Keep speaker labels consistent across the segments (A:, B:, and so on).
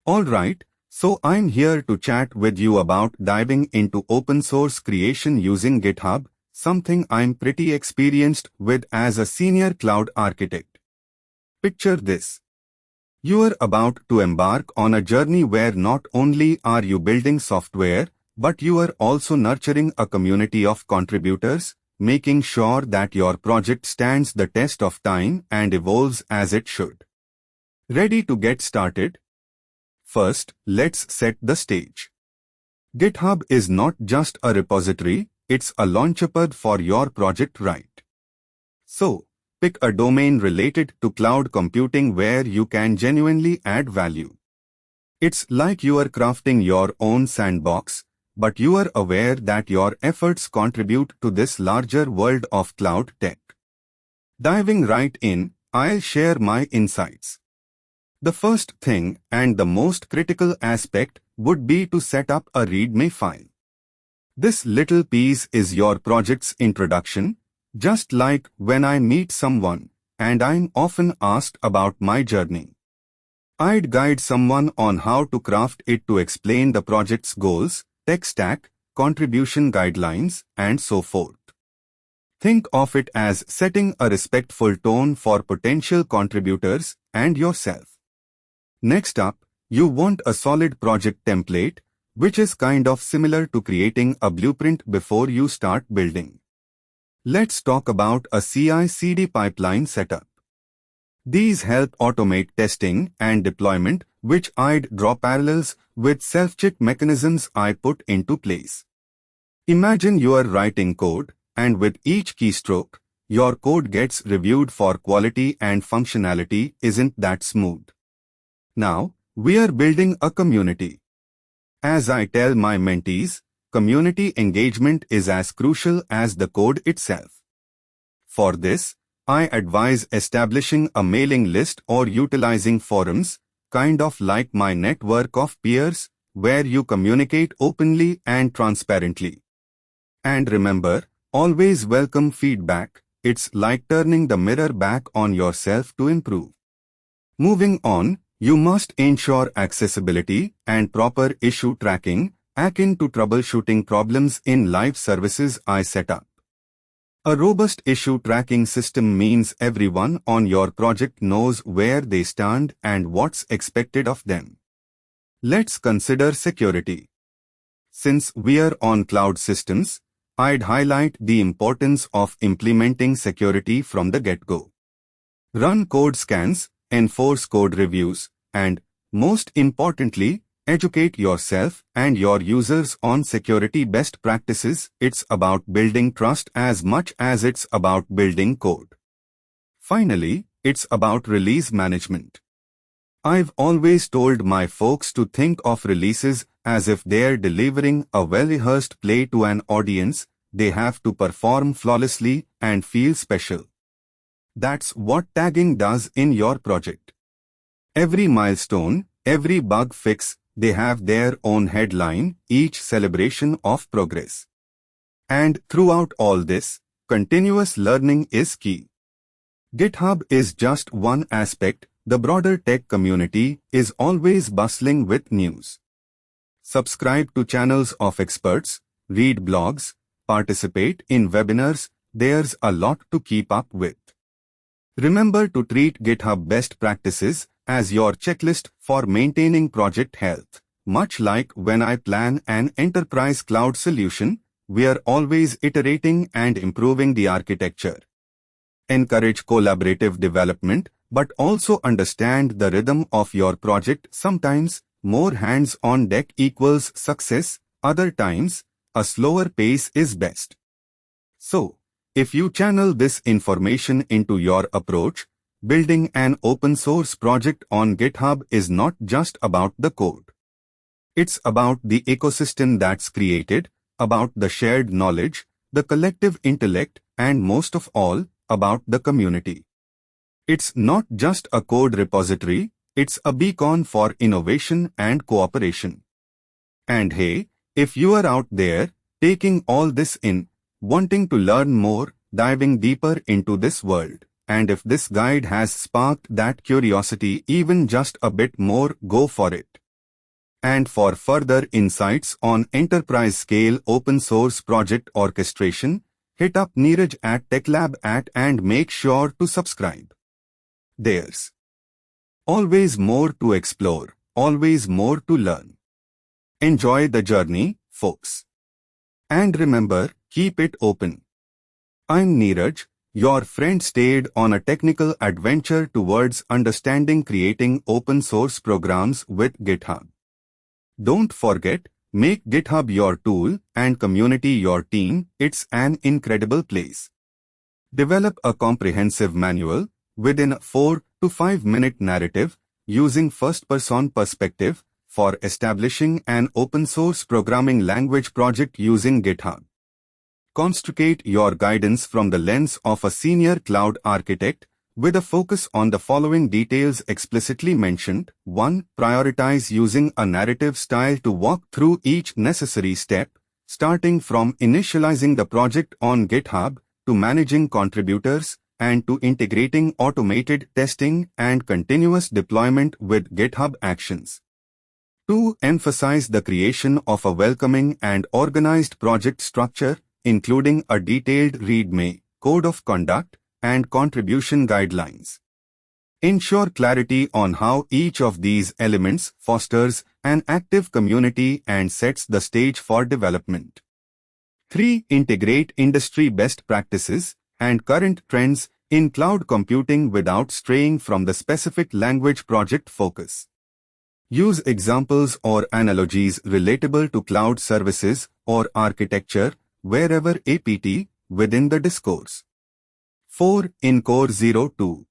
A: Alright, so I'm here to chat with you about diving into open source creation using GitHub, something I'm pretty experienced with as a senior cloud architect. Picture this. You are about to embark on a journey where not only are you building software, but you are also nurturing a community of contributors, making sure that your project stands the test of time and evolves as it should. Ready to get started? First, let's set the stage. GitHub is not just a repository, it's a launchpad for your project, right? So, pick a domain related to cloud computing where you can genuinely add value. It's like you are crafting your own sandbox, but you are aware that your efforts contribute to this larger world of cloud tech. Diving right in, I'll share my insights. The first thing and the most critical aspect would be to set up a README file. This little piece is your project's introduction, just like when I meet someone and I'm often asked about my journey. I'd guide someone on how to craft it to explain the project's goals, tech stack, contribution guidelines, and so forth. Think of it as setting a respectful tone for potential contributors and yourself. Next up, you want a solid project template, which is kind of similar to creating a blueprint before you start building. Let's talk about a CI/CD pipeline setup. These help automate testing and deployment, which I'd draw parallels with self-check mechanisms I put into place. Imagine you are writing code, and with each keystroke, your code gets reviewed for quality and functionality isn't that smooth. Now, we are building a community. As I tell my mentees, community engagement is as crucial as the code itself. For this, I advise establishing a mailing list or utilizing forums, kind of like my network of peers, where you communicate openly and transparently. And remember, always welcome feedback. It's like turning the mirror back on yourself to improve. Moving on, you must ensure accessibility and proper issue tracking, akin to troubleshooting problems in live services I set up. A robust issue tracking system means everyone on your project knows where they stand and what's expected of them. Let's consider security. Since we are on cloud systems, I'd highlight the importance of implementing security from the get-go. Run code scans, enforce code reviews, and, most importantly, educate yourself and your users on security best practices. It's about building trust as much as it's about building code. Finally, it's about release management. I've always told my folks to think of releases as if they're delivering a well-rehearsed play to an audience. They have to perform flawlessly and feel special. That's what tagging does in your project. Every milestone, every bug fix, they have their own headline, each celebration of progress. And throughout all this, continuous learning is key. GitHub is just one aspect. The broader tech community is always bustling with news. Subscribe to channels of experts, read blogs, participate in webinars. There's a lot to keep up with. Remember to treat GitHub best practices as your checklist for maintaining project health. Much like when I plan an enterprise cloud solution, we are always iterating and improving the architecture. Encourage collaborative development, but also understand the rhythm of your project. Sometimes, more hands on deck equals success, other times, a slower pace is best. So, if you channel this information into your approach, building an open source project on GitHub is not just about the code. It's about the ecosystem that's created, about the shared knowledge, the collective intellect, and most of all, about the community. It's not just a code repository, it's a beacon for innovation and cooperation. And hey, if you are out there, taking all this in, wanting to learn more, diving deeper into this world, and if this guide has sparked that curiosity even just a bit more, go for it. And for further insights on enterprise-scale open-source project orchestration, hit up Neeraj at TechLab and make sure to subscribe. There's always more to explore, always more to learn. Enjoy the journey, folks. And remember, keep it open. I'm Neeraj, your friend stayed on a technical adventure towards understanding creating open-source programs with GitHub. Don't forget, make GitHub your tool and community your team. It's an incredible place. Develop a comprehensive manual within a 4 to 5 minute narrative using first-person perspective for establishing an open-source programming language project using GitHub. Construct your guidance from the lens of a senior cloud architect with a focus on the following details explicitly mentioned. 1. Prioritize using a narrative style to walk through each necessary step, starting from initializing the project on GitHub to managing contributors and to integrating automated testing and continuous deployment with GitHub Actions. 2. Emphasize the creation of a welcoming and organized project structure, including a detailed README, code of conduct, and contribution guidelines. Ensure clarity on how each of these elements fosters an active community and sets the stage for development. 3. Integrate industry best practices and current trends in cloud computing without straying from the specific language project focus. Use examples or analogies relatable to cloud services or architecture wherever apt within the discourse. 4. In Core 02.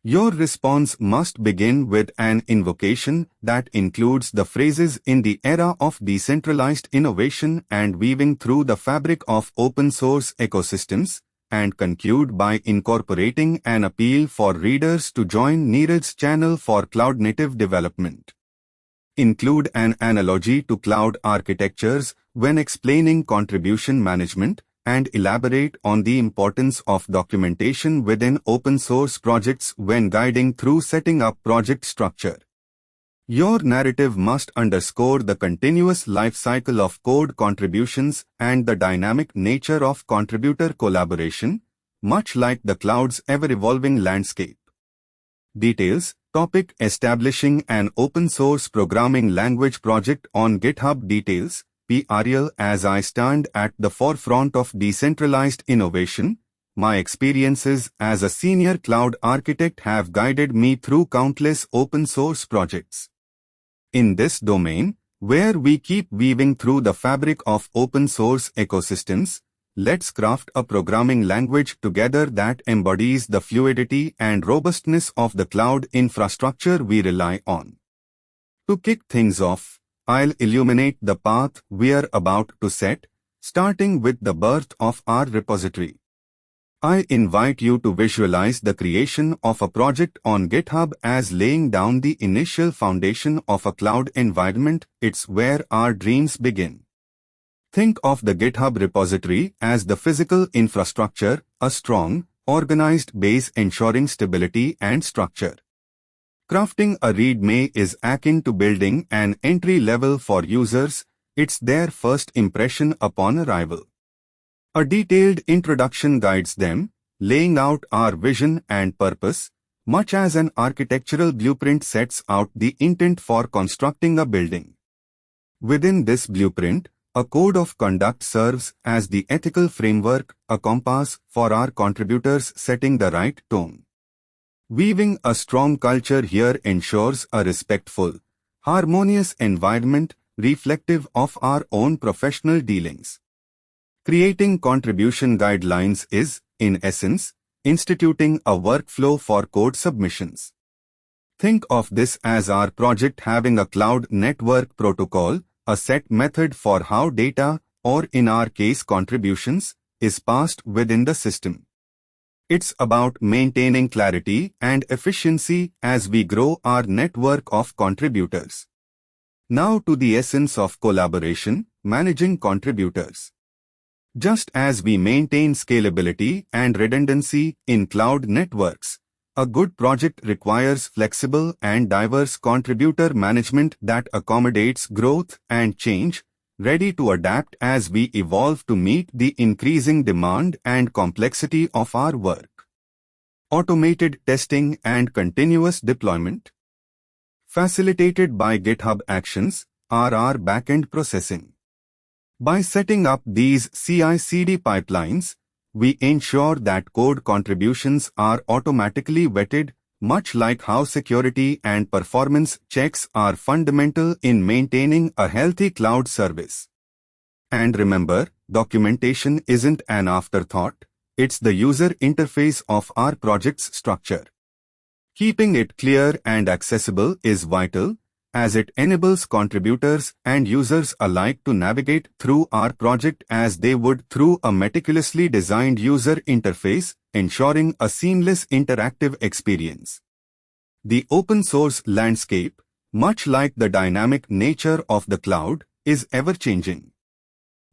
A: Your response must begin with an invocation that includes the phrases "in the era of decentralized innovation" and "weaving through the fabric of open-source ecosystems," and conclude by incorporating an appeal for readers to join Neeraj's channel for cloud-native development. Include an analogy to cloud architectures when explaining contribution management, and elaborate on the importance of documentation within open-source projects when guiding through setting up project structure. Your narrative must underscore the continuous life cycle of code contributions and the dynamic nature of contributor collaboration, much like the cloud's ever-evolving landscape. Details. Topic: Establishing an open-source programming language project on GitHub. Details. PRL. As I stand at the forefront of decentralized innovation, my experiences as a senior cloud architect have guided me through countless open-source projects. In this domain, where we keep weaving through the fabric of open-source ecosystems, let's craft a programming language together that embodies the fluidity and robustness of the cloud infrastructure we rely on. To kick things off, I'll illuminate the path we're about to set, starting with the birth of our repository. I invite you to visualize the creation of a project on GitHub as laying down the initial foundation of a cloud environment. It's where our dreams begin. Think of the GitHub repository as the physical infrastructure, a strong, organized base ensuring stability and structure. Crafting a README is akin to building an entry level for users. It's their first impression upon arrival. A detailed introduction guides them, laying out our vision and purpose, much as an architectural blueprint sets out the intent for constructing a building. Within this blueprint, a code of conduct serves as the ethical framework, a compass for our contributors setting the right tone. Weaving a strong culture here ensures a respectful, harmonious environment reflective of our own professional dealings. Creating contribution guidelines is, in essence, instituting a workflow for code submissions. Think of this as our project having a cloud network protocol, a set method for how data, or in our case contributions, is passed within the system. It's about maintaining clarity and efficiency as we grow our network of contributors. Now to the essence of collaboration, managing contributors. Just as we maintain scalability and redundancy in cloud networks, A good project requires flexible and diverse contributor management that accommodates growth and change, ready to adapt as we evolve to meet the increasing demand and complexity of our work. Automated testing and continuous deployment, facilitated by GitHub Actions, are our backend processing. By setting up these CI/CD pipelines, we ensure that code contributions are automatically vetted, much like how security and performance checks are fundamental in maintaining a healthy cloud service. And remember, documentation isn't an afterthought, it's the user interface of our project's structure. Keeping it clear and accessible is vital, as it enables contributors and users alike to navigate through our project as they would through a meticulously designed user interface, ensuring a seamless interactive experience. The open source landscape, much like the dynamic nature of the cloud, is ever-changing.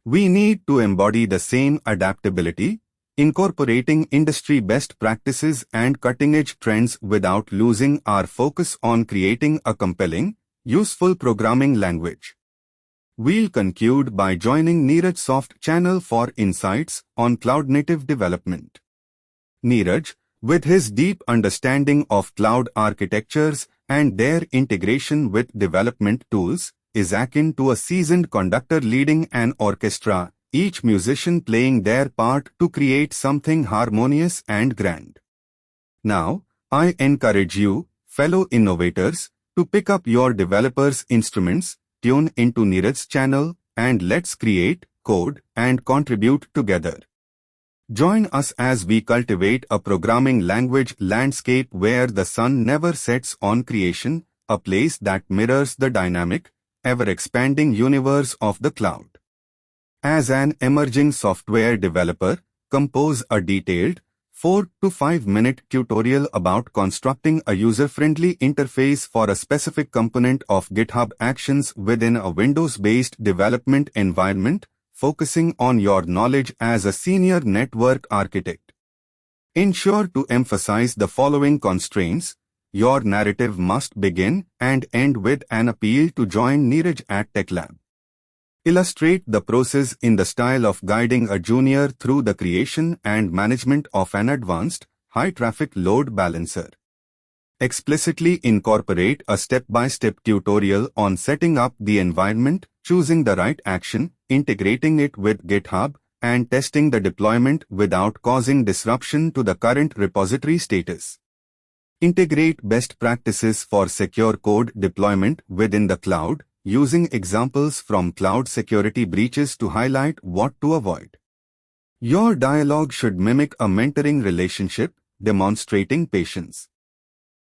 A: We need to embody the same adaptability, incorporating industry best practices and cutting-edge trends without losing our focus on creating a compelling, useful programming language. We'll conclude by joining Neeraj's Soft channel for insights on cloud-native development. Neeraj, with his deep understanding of cloud architectures and their integration with development tools, is akin to a seasoned conductor leading an orchestra, each musician playing their part to create something harmonious and grand. Now, I encourage you, fellow innovators, to pick up your developers' instruments, tune into Neeraj's channel, and let's create, code, and contribute together. Join us as we cultivate a programming language landscape where the sun never sets on creation, a place that mirrors the dynamic, ever-expanding universe of the cloud. As an emerging software developer, compose a detailed, 4 to 5 minute tutorial about constructing a user-friendly interface for a specific component of GitHub Actions within a Windows-based development environment, focusing on your knowledge as a senior network architect. Ensure to emphasize the following constraints. Your narrative must begin and end with an appeal to join Neeraj at TechLab. Illustrate the process in the style of guiding a junior through the creation and management of an advanced, high-traffic load balancer. Explicitly incorporate a step-by-step tutorial on setting up the environment, choosing the right action, integrating it with GitHub, and testing the deployment without causing disruption to the current repository status. Integrate best practices for secure code deployment within the cloud, using examples from cloud security breaches to highlight what to avoid. Your dialogue should mimic a mentoring relationship, demonstrating patience,